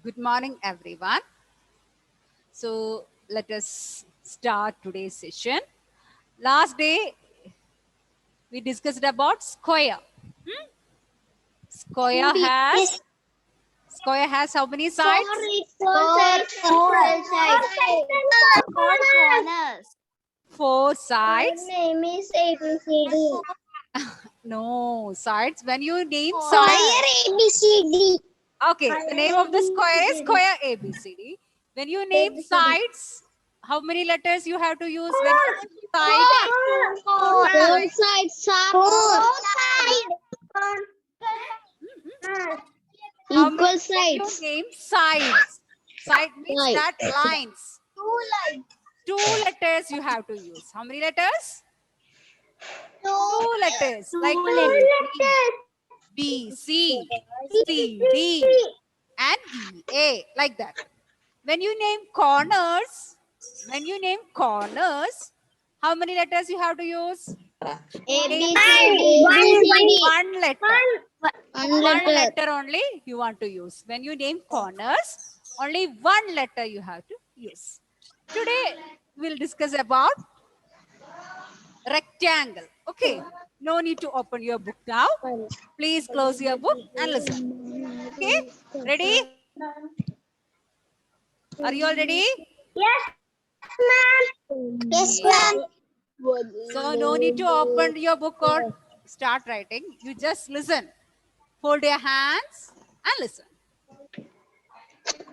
Good morning, everyone. So let us start today's session. Last day we discussed about square. Square has square has how many sides? Four corners. Four sides. Name is ABCD. No sides. When you name Corners. sides, ABCD. okay. The name of the square is square ABCD. When you name sides, how many letters you have to use when you name side? Four sides. Four sides. How Equal many sides. you name sides? Side means Right. that lines. Two lines. Two letters you have to use. How many letters? Two Two letters. Like letters. B, C, C, D, and E, A. Like that. When you name corners, how many letters you have to use? ABCD. One letter. One One letter. letter only you want to use. When you name corners, only one letter you have to use. Today, we'll discuss about rectangle. Okay. No need to open your book now. Please close your book and listen. Okay. Ready? Are you all ready? Yes, ma'am. Yes, ma'am. So no need to open your book or start writing. You just listen. Fold your hands and listen.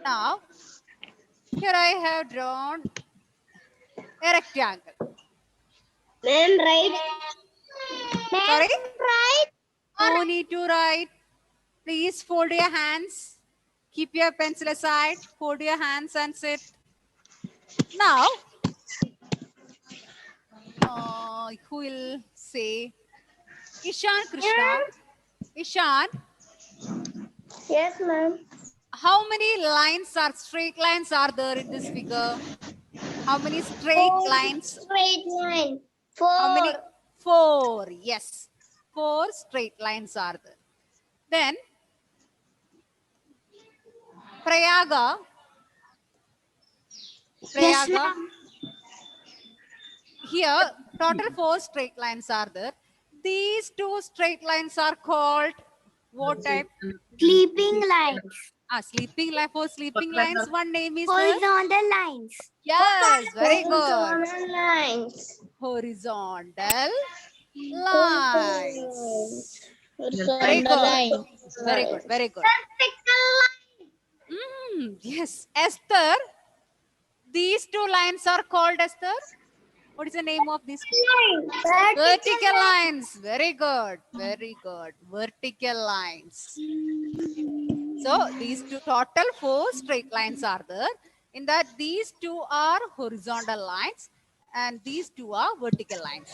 Now, here I have drawn a rectangle. Ma'am, right. Sorry? Right. No need to write. Please fold your hands. Keep your pencil aside. Fold your hands and sit. Now, who will say? Ishan Krishna. Ishan, Yes, ma'am. how many straight lines are there in this figure? How many straight lines? Straight line. How many? Four. Four. Yes. Four straight lines are there. Then, Prayaga. Yes, Prayaga. ma'am. Here, total four straight lines are there. These two straight lines are called what type? Sleeping lines. Sleeping line. For sleeping lines, one name is there. Horizontal lines. Yes, very good. Horizontal lines. Horizontal lines. Very Horizontal good. lines. Very good. Very good. Vertical Yes, Esther. These two lines are called Esther. What is the name of these? line. Vertical lines. Very good. Very good. Vertical lines. So these two total four straight lines are there. In that these two are horizontal lines and these two are vertical lines.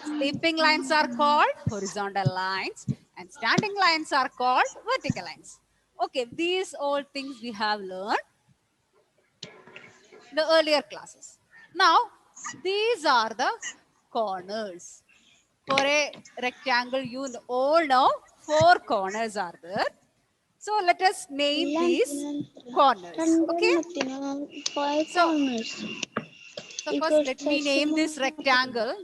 Sleeping lines are called horizontal lines and standing lines are called vertical lines. Okay, these all things we have learned in the earlier classes. Now, these are the corners. For a rectangle, you all know four corners are there. So let us name these corners. Okay. So first let me name this rectangle.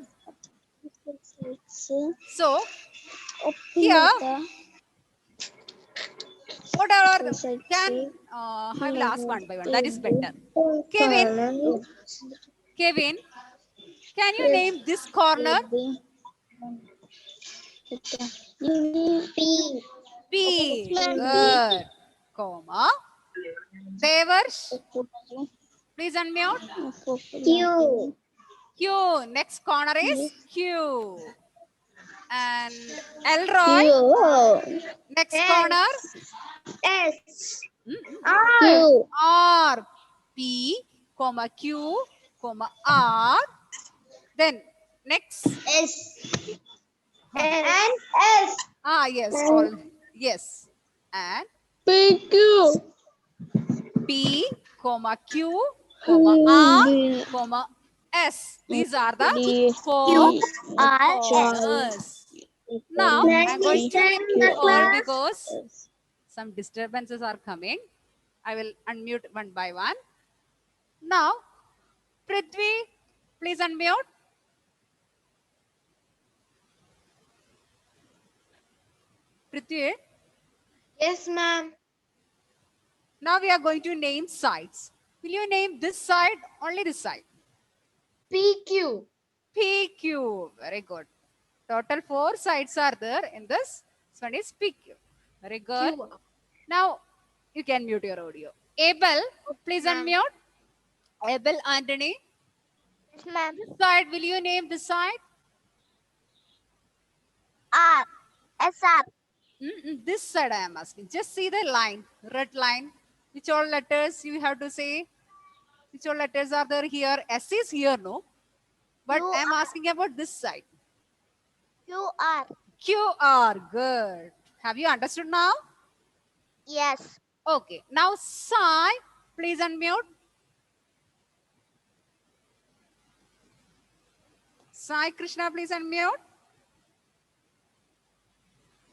So here, what are the, I will ask one by one. That is better. Kevin, can you name this corner? P. P. Good. Comma. Devarsh, please unmute. Q. Q. Next corner is Q. And Elroy. Q. Next corner. S. R. R. P, comma Q, comma R. Then next. S. And S. Yes. All. Yes. And PQ. P, comma Q, comma R, comma S. These are the four corners. Now I'm going to mute you all because some disturbances are coming. I will unmute one by one. Now, Prithvi, please unmute. Prithvi, Yes, ma'am. now we are going to name sides. Will you name this side? Only this side. PQ. PQ. Very good. Total 4 sides are there in this. This one is PQ. Very good. Q. Now, you can mute your audio. Abel, please ma'am. unmute. Abel Anthony. Yes, ma'am. This side, will you name this side? R. SR. This side I am asking. Just see the line, red line. Which all letters you have to say? Which all letters are there here? S is here, no? But I am asking about this side. QR. QR. Good. Have you understood now? Yes. Okay. Now, Sai, please unmute. Sai Krishna, please unmute.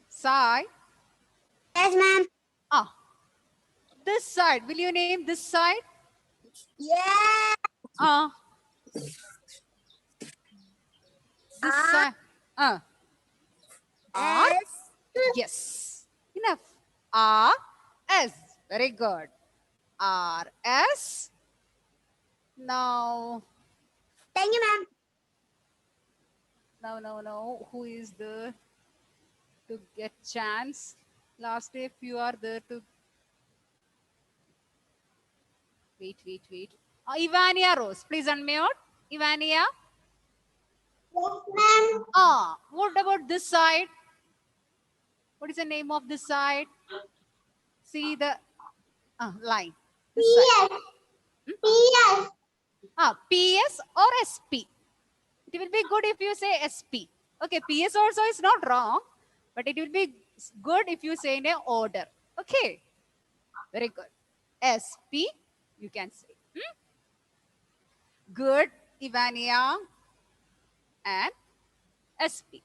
Sai. Yes, ma'am. Ah. This side. Will you name this side? Yeah. This side. R. S. Yes. Enough. R. S. Very good. R. S. Now. Thank you, ma'am. Now. Who is there to get chance? Last day, if you are there to. Wait. Ivania Rose, please unmute. Ivania. Yes, ma'am. What about this side? What is the name of this side? See the line. This side. PS. PS or SP. It will be good if you say SP. Okay, PS also is not wrong, but it will be good if you say in a order. Okay, very good. SP, you can say. Good, Ivania and SP.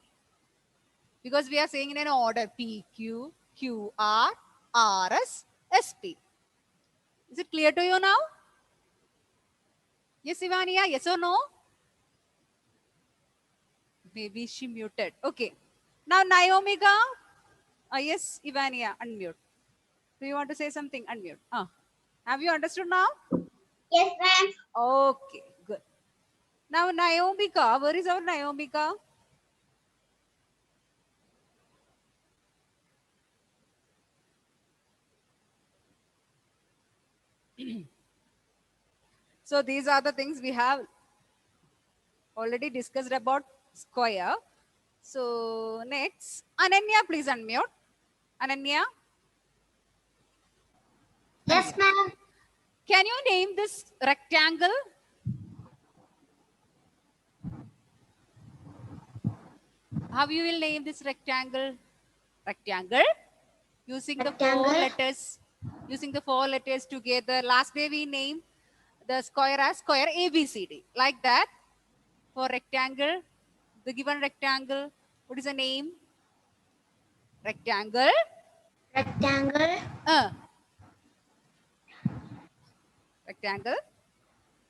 Because we are saying in an order PQ, QR, RS, SP. Is it clear to you now? Yes, Ivania, yes or no? Maybe she muted. Okay. Now, Naomika. Yes, Ivania, unmute. Do you want to say something? Unmute. Have you understood now? Yes, ma'am. Okay, good. Now, Naomika. Where is our Naomika? So, these are the things we have already discussed about square. So, next, Ananya, please unmute. Ananya, Yes, ma'am. can you name this rectangle? How you will name this rectangle? Rectangle? Using the four Rectangle. letters. Using the 4 letters together. Last day we named the square as square ABCD. Like that. For rectangle, the given rectangle, what is the name? Rectangle. Rectangle. Rectangle.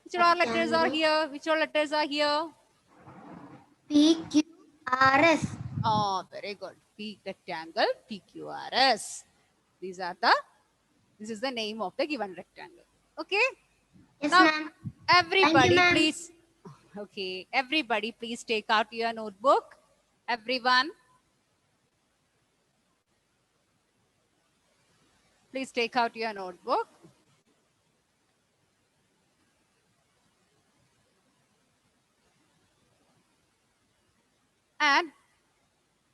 Which all letters are Rectangle. here? Which all letters are here? PQRS. Oh, very good. P rectangle, PQRS. This is the name of the given rectangle. Okay. Yes, Now, ma'am. everybody, ma'am. please. Okay, everybody, please take out your notebook. Everyone, please take out your notebook. And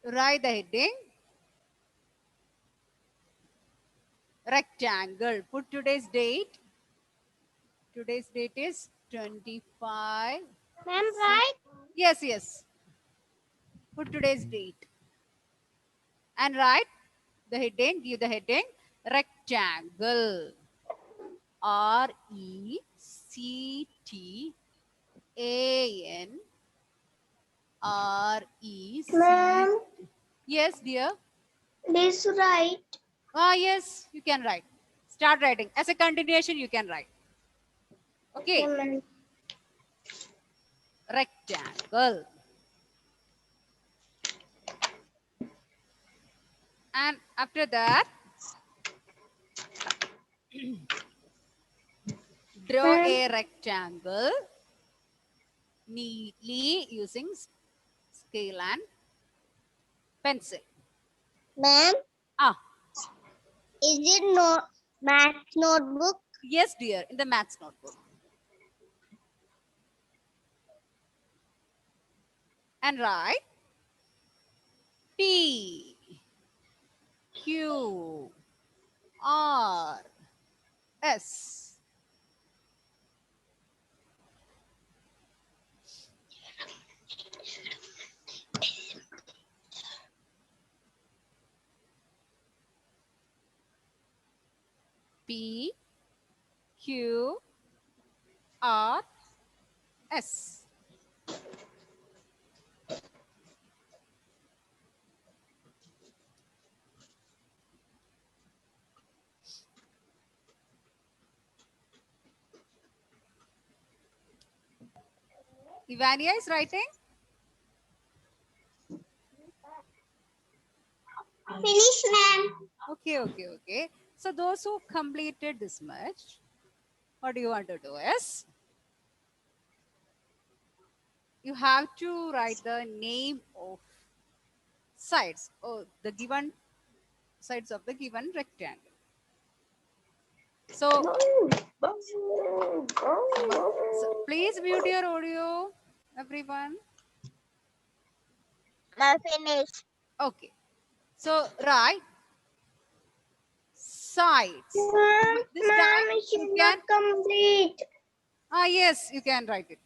write the heading. Rectangle. Put today's date. Today's date is 25. Ma'am, right? Yes. Put today's date. And write the heading. Give the heading. Rectangle. RECTANGLE. Ma'am. Yes, dear. This right. Yes, you can write. Start writing. As a continuation, you can write. Okay. ma'am. Rectangle. And after that, draw a rectangle neatly using scale and pencil. Ma'am, Ah, is it no math notebook? yes, dear, in the maths notebook. And write P, Q, R, S. P, Q, R, S. Ivania is writing. Finish, ma'am. Okay. So those who completed this much, what do you want to do is, you have to write the name of sides or the given sides of the given rectangle. So, please mute your audio, everyone. Now finish. Okay. So write sides. This time you can. Complete. Yes, you can write it.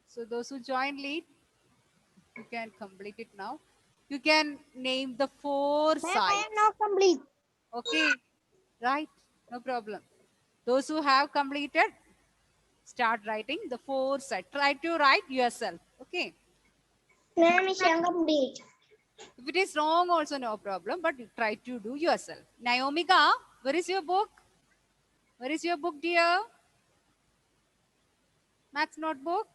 So those who joined late, you can complete it now. You can name the 4 Ma'am, I sides. am not complete. Okay, right? No problem. Those who have completed, start writing the 4 sides. Try to write yourself. Okay. Ma'am, I am complete. If it is wrong, also no problem, but you try to do yourself. Naomika, where is your book? Where is your book, dear? Maths notebook?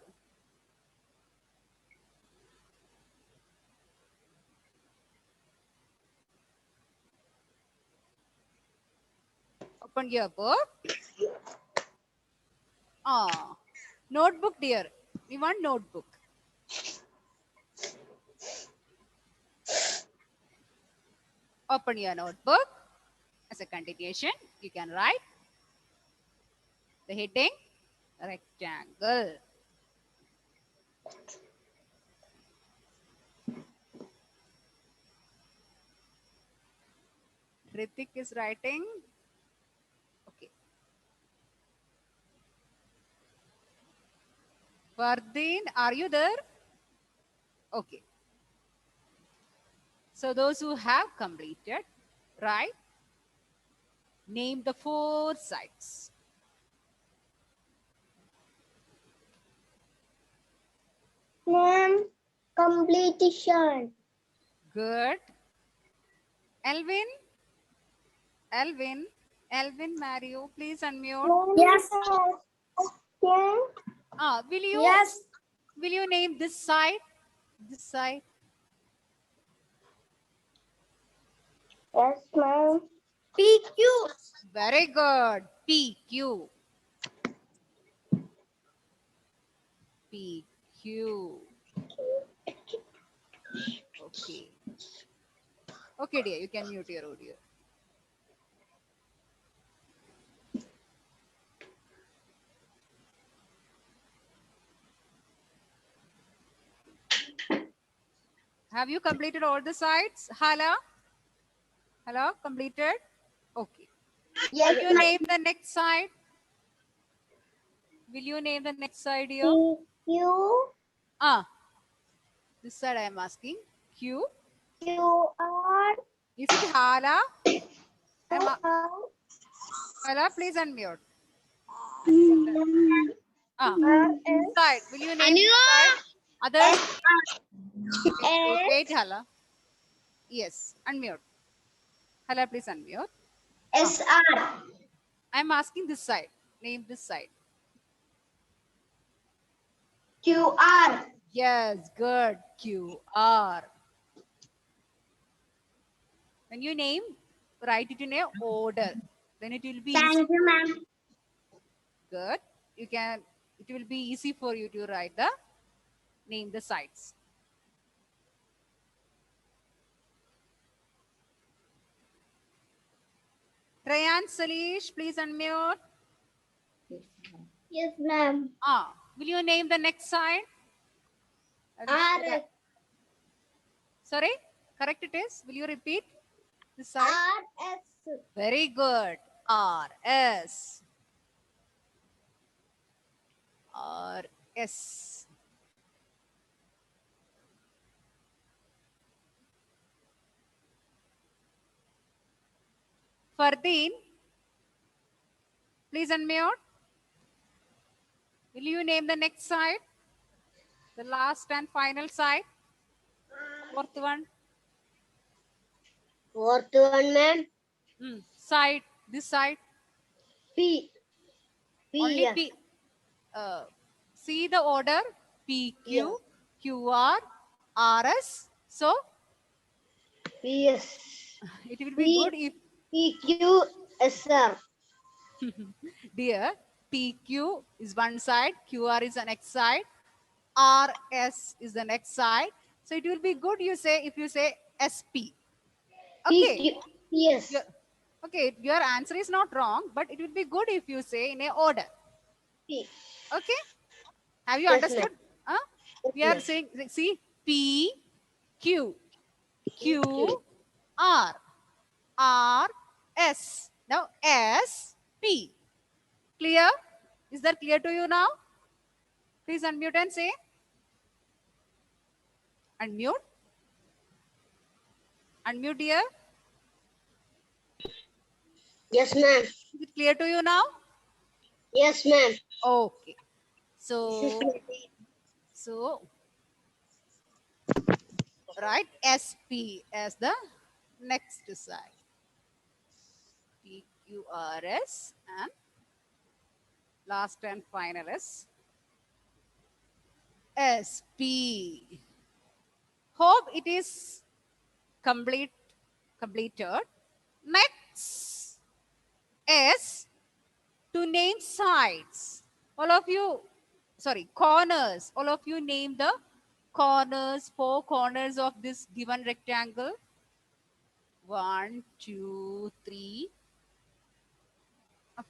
Open your book. Notebook, dear. We want notebook. Open your notebook. As a continuation, you can write the heading rectangle. Ritik is writing. Okay. Vardin, are you there? Okay. So those who have completed, right? Name the 4 sides. Ma'am, completion. Good. Elvin? Elvin Mario, please unmute. Yes. Okay. Will you name this side? This side. Yes, ma'am. PQ. Very good. PQ. PQ. Okay. Okay, dear, you can mute your audio. Have you completed all the sides? Hala? Hello? Completed? Okay. Yes, Will you name the next side? Will you name the next side here? PQ. This side I am asking. Q. QR. Is it Hala? Hala, please unmute. Side. Will you name this side? Others? Wait, Hala. Yes, unmute. Hala, please unmute. SR. I'm asking this side. Name this side. QR. Yes, good. QR. When you name, write it in a order. Then it will be easy. Thank you, ma'am. Good. You can. It will be easy for you to write the name the sites. Trayan Salish, please unmute. Yes, ma'am. Will you name the next side? RS. Sorry, correct it is. Will you repeat this side? RS. Very good. R S R S. Fardeen, please unmute. Will you name the next side? The last and final side? Fourth one? Fourth one, ma'am. Side. This side? P. Only P. P. See the order. P Q Q R R S. So PS. it will be good if PQSR. dear, PQ is one side, QR is the next side, RS is the next side. So it will be good you say if you say SP. Okay. Yes. Okay, your answer is not wrong, but it will be good if you say in a order. P. Okay. Have you Yes, understood? Huh? Yes, We are ma'am. saying, see, P, Q, Q, R, R, S. Now S, P. Clear? Is that clear to you now? Please unmute and say. Unmute. Unmute, dear. Yes, ma'am. Is it clear to you now? Yes, ma'am. Okay. So write SP as the next side. PQRS and last and final is SP. Hope it is completed. Next is to name sides. All of you, sorry, corners. All of you name the corners, 4 corners of this given rectangle. 1, 2, 3,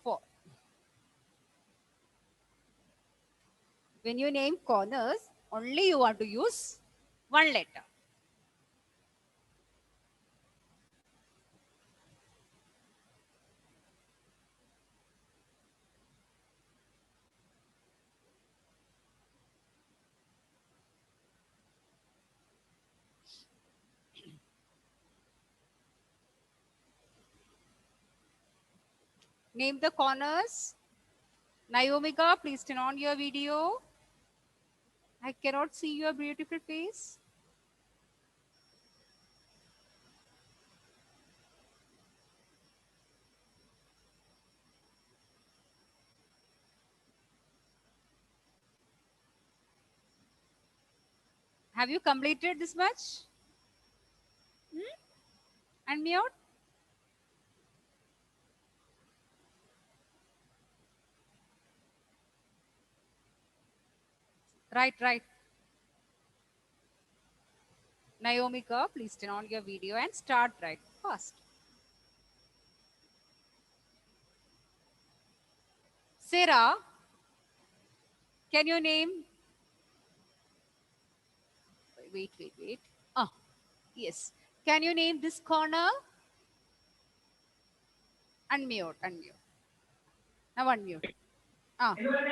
4. When you name corners, only you want to use one letter. Name the corners. Naomika, please turn on your video. I cannot see your beautiful face. Have you completed this much? Unmute. Right. Naomika, please turn on your video and start right fast. Sarah, can you name? Wait. Yes. Can you name this corner? Unmute. Now unmute.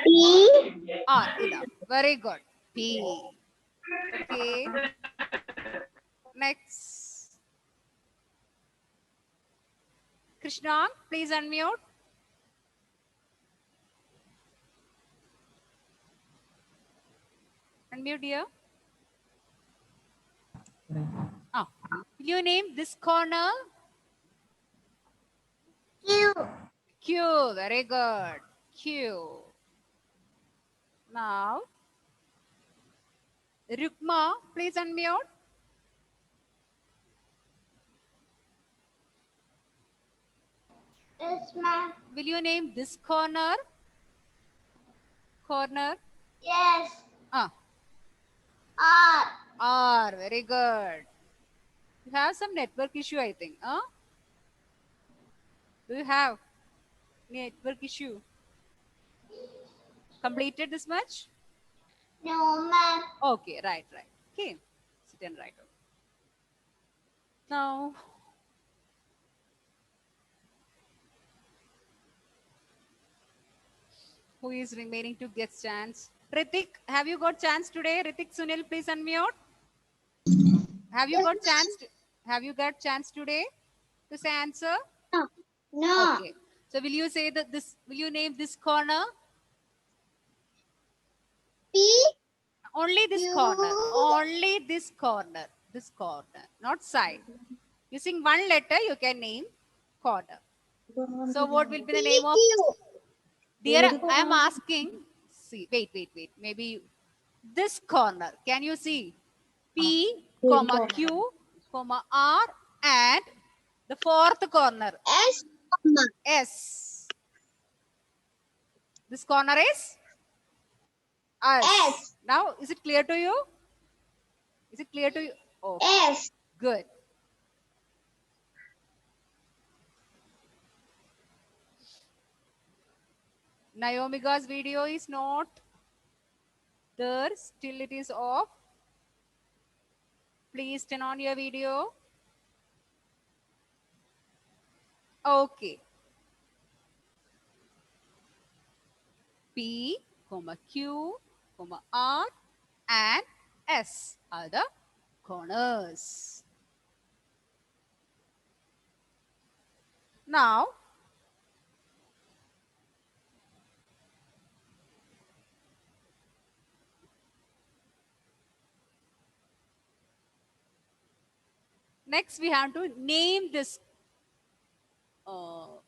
P. Enough. Very good. P. Okay. Next. Krishna, please unmute. Unmute here. Will you name this corner? Q. Q. Very good. Q. Now, Rukma, please unmute. Yes, ma'am. Will you name this corner? Corner. Yes. Ah, R. R. Very good. You have some network issue, I think. Huh? Do you have network issue? Completed this much? No, ma'am. Okay, right. Okay. Sit and write. Now, who is remaining to get chance? Ritik, have you got chance today? Ritik Sunil, please unmute. Have you got chance? Have you got chance today to say answer? No. No. Okay. So will you say that this? Will you name this corner? P. Only this Q. corner. Only this corner. This corner, not side. Using one letter, you can name corner. So what will be the name of? Q. Dear, I am asking. See, wait. Maybe this corner. Can you see? P, comma Q, comma R, and the fourth corner S. Comma. S. This corner is us. S. Now, is it clear to you? Is it clear to you? Oh, S. good. Naomiga's video is not there. Still it is off. Please turn on your video. Okay. P, comma Q, comma R, and S are the corners. Now, next we have to name this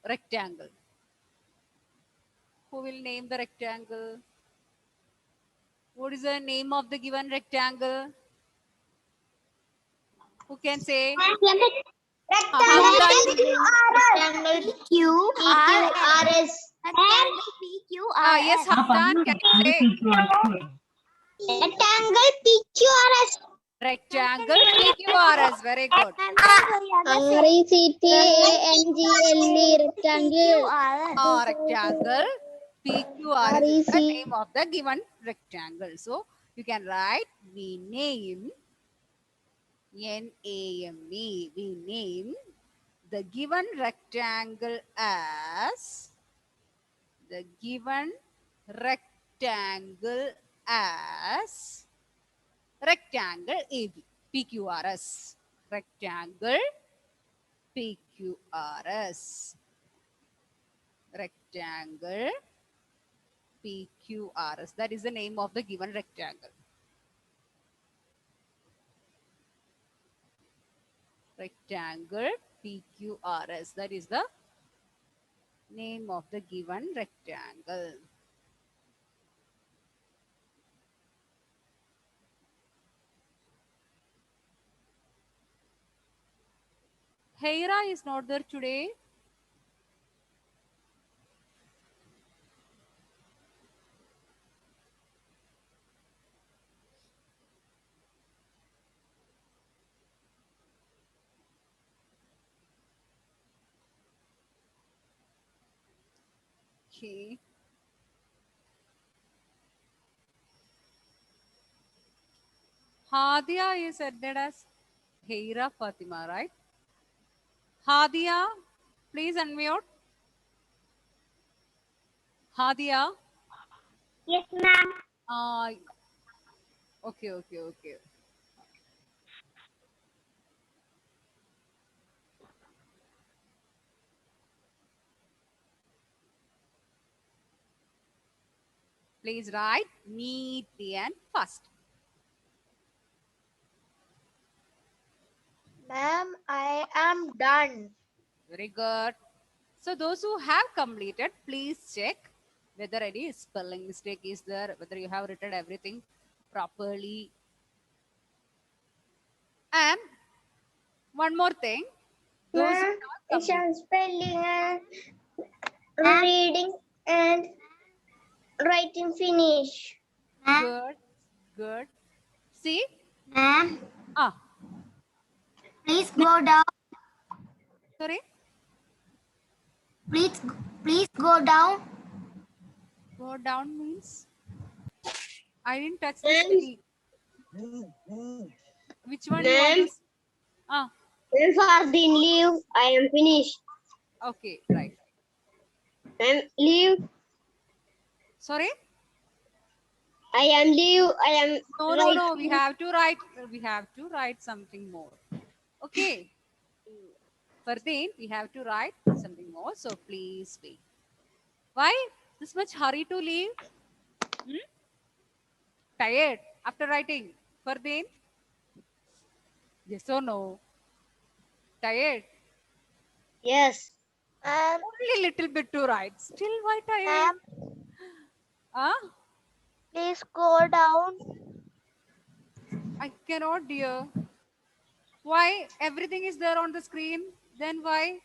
rectangle. Who will name the rectangle? What is the name of the given rectangle? Who can say? Rectangle Q R S. Rectangle P Q R S. Yes, Hamdan, can you say? Rectangle P Q R S. Rectangle PQRS. Very good. RECTANGLE rectangle. Rectangle PQRS is the name of the given rectangle. So you can write we name NAME. We name the given rectangle as rectangle AB. PQRS. Rectangle PQRS. Rectangle PQRS. That is the name of the given rectangle. Rectangle PQRS. That is the name of the given rectangle. Heira is not there today. Okay. Hadia is added as Heira Fatima, right? Hadia, please unmute. Hadia. Yes, ma'am. Okay. Please write neatly and fast. Ma'am, I am done. Very good. So those who have completed, please check whether any spelling mistake is there, whether you have written everything properly. And one more thing, those who Ma'am, not it's complete. on spelling and reading and writing finish. Good, good. See? Ma'am, Ah, please go down. sorry. Please, please go down. Go down means I didn't touch the Ma'am, screen. Which one you want to? ma'am, Ah, for the leave, I am finished. okay, right. Ma'am, leave. Sorry. I am leave. I am No, no, right. no. We have to write. We have to write something more. Okay. For then we have to write something more. So please wait. Why this much hurry to leave? Hmm? Tired after writing. For then, yes or no? Tired. Yes. Only little bit to write. Still why tired? Ah, Please go down. I cannot, dear. Why everything is there on the screen? Then why?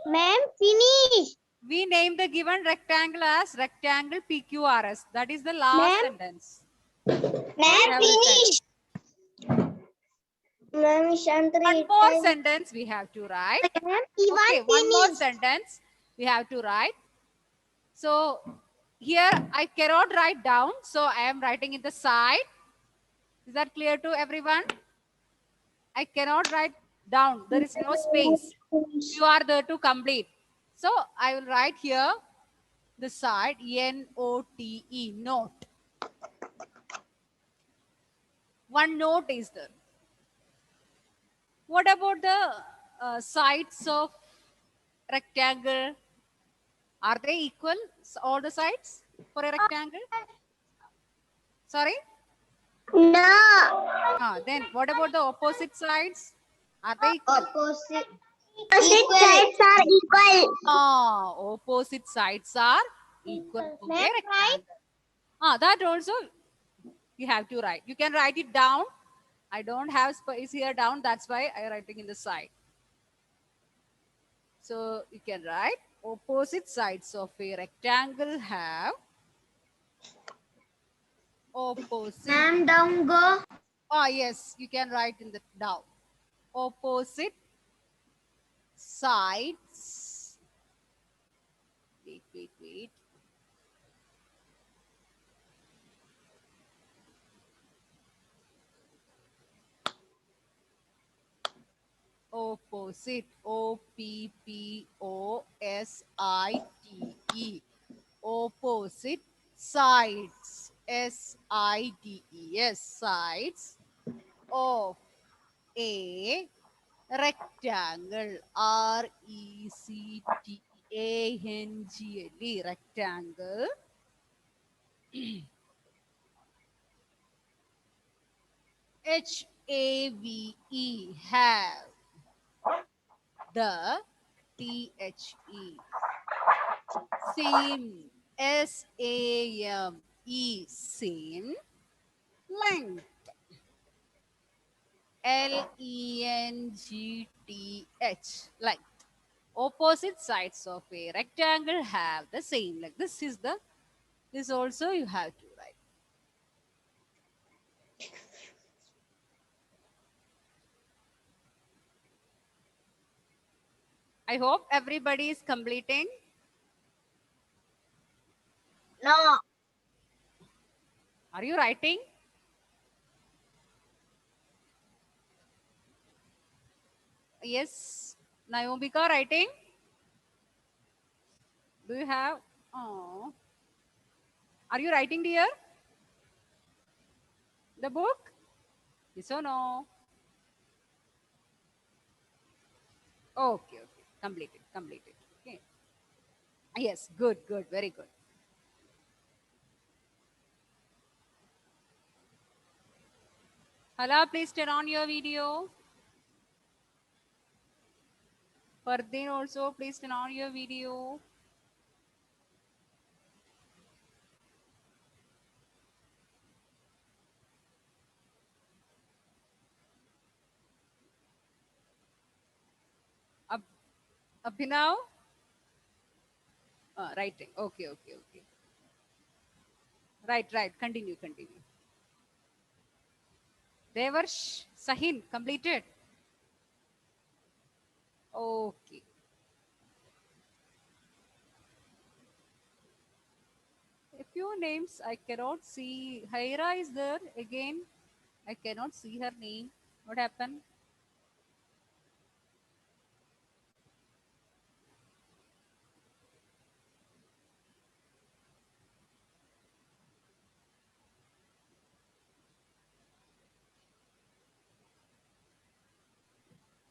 Ma'am, finish. We name the given rectangle as rectangle PQRS. That is the last Ma'am, sentence. ma'am, We have written. finish. Ma'am, One Shantri, more time. sentence we have to write. Ma'am, Okay, Ivan, one more finish. sentence we have to write. So here I cannot write down. So I am writing in the side. Is that clear to everyone? I cannot write down. There is no space. You are there to complete. So I will write here the side N-O-T-E, note. One note is there. What about the sides of rectangle? Are they equal, all the sides for a rectangle? Sorry? No. Then what about the opposite sides? Are they equal? Opposite. Opposite sides are equal. Opposite sides are equal to a Ma'am, right? rectangle. That also you have to write. You can write it down. I don't have space here down. That's why I writing in the side. So you can write opposite sides of a rectangle have opposite. Ma'am, down go. Yes, you can write in the down. Opposite sides. Wait, wait, wait. Opposite. OPPOSITE. Opposite sides. SIDES. Sides of a rectangle. RECTANGLE. Rectangle. HAVE. Have. The THE. Same. SAME. Same. Length. LENGTH. Length. Opposite sides of a rectangle have the same length. This also you have to write. I hope everybody is completing. No. Are you writing? Yes. Nayomika writing? Do you have? Oh. Are you writing, dear? The book? Yes or no? Okay, okay. Completed, completed. Okay. Yes, good, good, very good. Hala, please turn on your video. Fardin also, please turn on your video. Ab Abhinav? Writing. Okay, okay, okay. Right, right. Continue, continue. Devarsh Sahin, completed? Okay. A few names I cannot see. Haira is there again. I cannot see her name. What happened?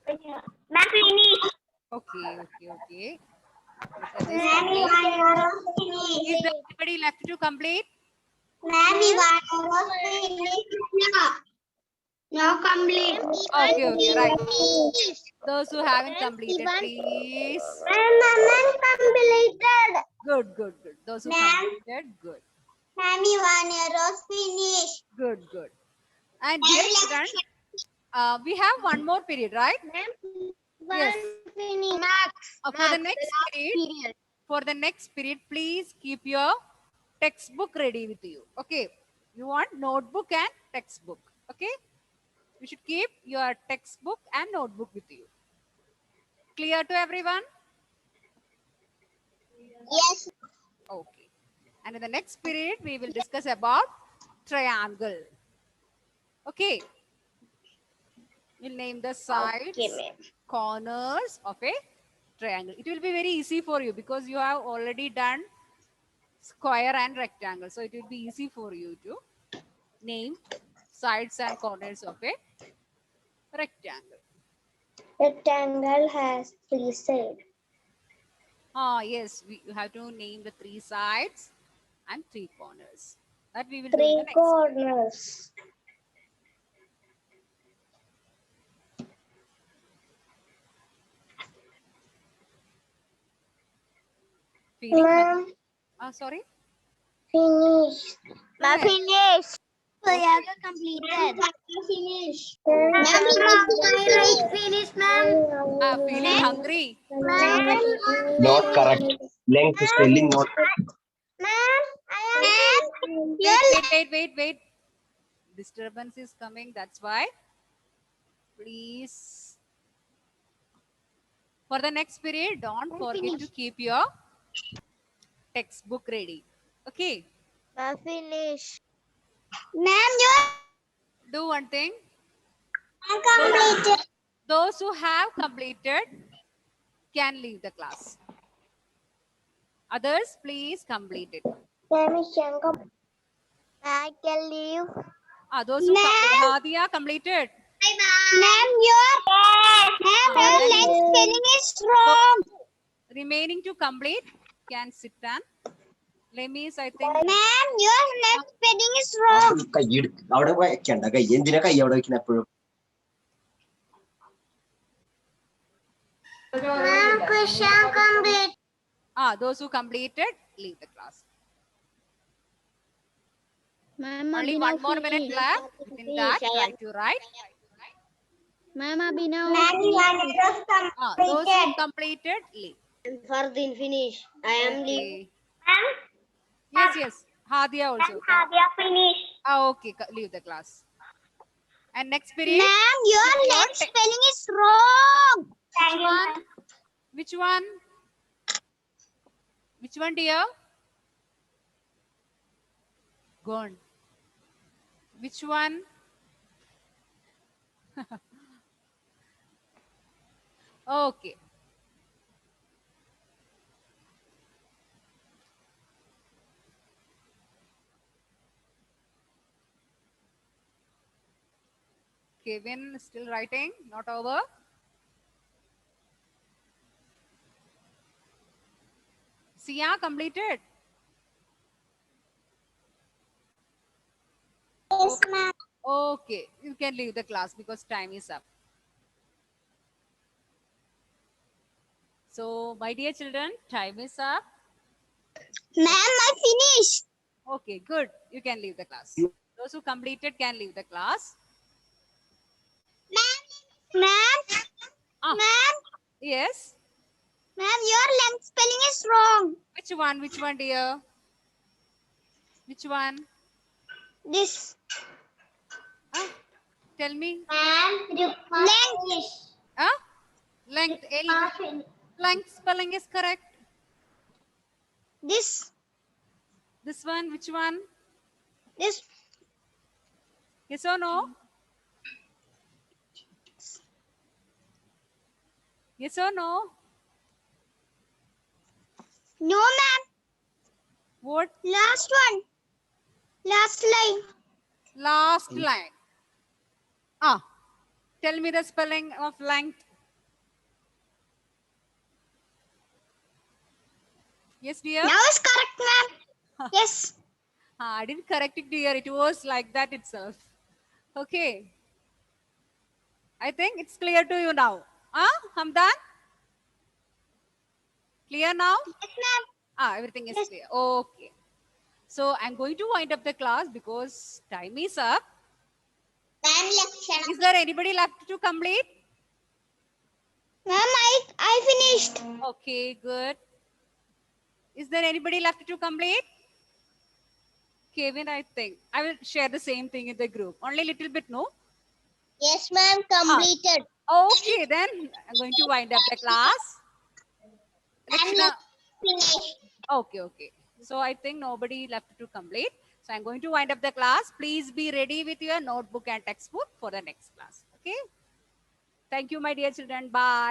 Ma'am, finish. Okay, okay, okay. Let others Ma'am, you complete. are Is there finished. anybody left to complete? Ma'am, you are finished. No, no complete. Okay, okay, right. Finished. Those who haven't completed, please. Ma'am, completed. Good, good, good. Those who Ma'am, completed, good, ma'am, you are finished. good, good. And dear children, we have one more period, right? Ma'am, Yes. one finish. Max. For the Max, the next last period, period. please keep your textbook ready with you. Okay. You want notebook and textbook. Okay. You should keep your textbook and notebook with you. Clear to everyone? Yes. Okay. And in the next period, we will discuss about triangle. Okay. We'll name the sides, Okay, ma'am. corners of a triangle. It will be very easy for you because you have already done square and rectangle. So it will be easy for you to name sides and corners of a rectangle. Rectangle has three sides. Ah, yes, you have to name the three sides and three corners. That we will do in Three the next. corners. Feeling Ma'am, sorry. finish. Ma'am, Finish. Okay. Completed. Finish. Ma'am, right finish, ma'am. Feeling hungry. Not correct. Length spelling not Ma'am, I am. Wait. Disturbance is coming. That's why. Please. For the next period, don't forget to keep your textbook ready. Okay. Finish. Ma'am, you Do one thing. completed. Those who have completed can leave the class. Others, please complete it. I can leave. Those who Hadia completed. Ma'am, your length spelling is wrong. Remaining to complete can sit and Lemis, I think. Ma'am, your length spelling is wrong. കൈയ്യെടുക്ക് അവിടെ വെക്കണ്ട കൈ എന്തിനാ കൈ അവിടെ വെക്കുന്ന എപ്പോഴും Ma'am, question complete. Those who completed, leave the class. Ma'am, Only one more minute left. Within that, try to write. Ma'am, Abhinav. Those who completed, leave. Fardin finish. I am leaving. Yes, yes. Hadia also. Finish. Okay, leave the class. And next period. Ma'am, your length spelling is wrong. Which one? Which one? Which one, dear? Gone. Which one? Okay. Kevin still writing, not over. Sia completed. Yes, ma'am. Okay, you can leave the class because time is up. So, my dear children, time is up. Ma'am, I finished. Okay, good. You can leave the class. Those who completed can leave the class. Ma'am, Ah, ma'am, yes. ma'am, your length spelling is wrong. Which one? Which one, dear? Which one? This. Ah, tell me. Length. Ah, length. Length spelling is correct. This. This one, which one? This. Yes or no? Yes or no? No, ma'am. What? Last one. Last line. Last line. Ah, tell me the spelling of length. Yes, dear? Now is correct, ma'am. Yes. I didn't correct it, dear. It was like that itself. Okay. I think it's clear to you now. Hamdan? Clear now? Yes, ma'am. Everything is Yes. clear. Okay. So I'm going to wind up the class because time is up. Is there anybody left to complete? Ma'am, I finished. Okay, good. Is there anybody left to complete? Kevin, I think. I will share the same thing in the group. Only a little bit, no? Yes, ma'am. Completed. Okay, then I'm going to wind up the class. Rakshana. Finished. Okay. So I think nobody left to complete. So I'm going to wind up the class. Please be ready with your notebook and textbook for the next class. Okay. Thank you, my dear children. Bye.